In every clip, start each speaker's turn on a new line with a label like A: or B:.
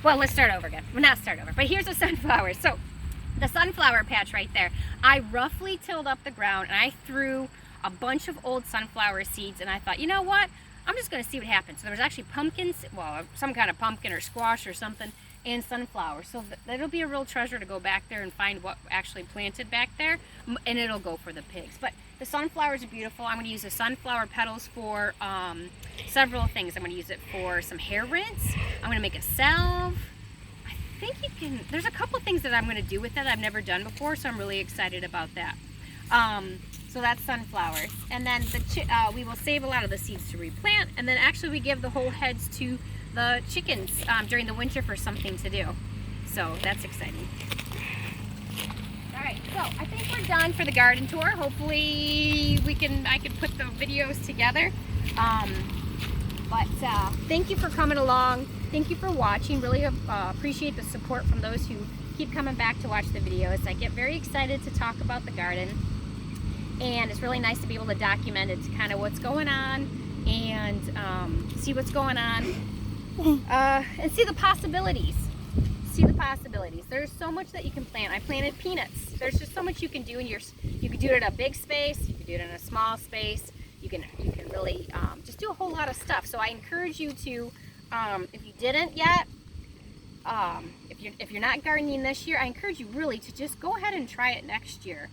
A: Well, let's start over again. Well, not start over, but here's the sunflowers. So the sunflower patch right there, I roughly tilled up the ground and I threw a bunch of old sunflower seeds, and I thought, you know what? I'm just going to see what happens. So there was actually pumpkins, well, some kind of pumpkin or squash or something, and sunflowers. So that'll be a real treasure to go back there and find what actually planted back there, and it'll go for the pigs. But the sunflowers are beautiful. I'm going to use the sunflower petals for several things. I'm going to use it for some hair rinse. I'm going to make a salve. I think you can, there's a couple things that I'm going to do with it I've never done before, so I'm really excited about that. So that's sunflowers. And then we will save a lot of the seeds to replant, and then actually we give the whole heads to the chickens during the winter for something to do. So that's exciting. All right, so I think we're done for the garden tour. Hopefully I can put the videos together. But thank you for coming along. Thank you for watching. Really appreciate the support from those who keep coming back to watch the videos. I get very excited to talk about the garden, and it's really nice to be able to document it, kind of what's going on, and see what's going on, and see the possibilities. There's so much that you can plant. I planted peanuts. There's just so much you can do in you can do it in a big space, you can do it in a small space, you can really just do a whole lot of stuff. So I encourage you to, if you didn't yet, if you're not gardening this year, I encourage you really to just go ahead and try it next year.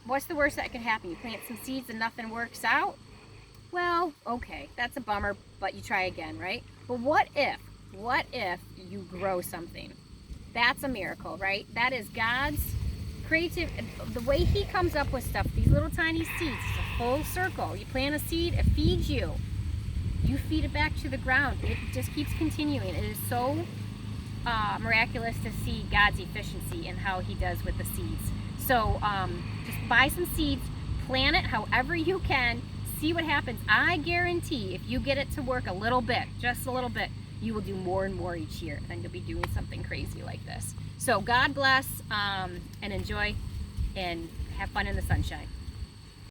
A: What's the worst that can happen? You plant some seeds and nothing works out? Well, okay, that's a bummer, but you try again, right? But what if you grow something? That's a miracle, right? That is God's creative, the way He comes up with stuff, these little tiny seeds, it's a full circle. You plant a seed, it feeds you. You feed it back to the ground. It just keeps continuing. It is so miraculous to see God's efficiency in how He does with the seeds. So just buy some seeds, plant it however you can, see what happens. I guarantee if you get it to work a little bit, just a little bit, you will do more and more each year, and you'll be doing something crazy like this. So God bless, and enjoy, and have fun in the sunshine.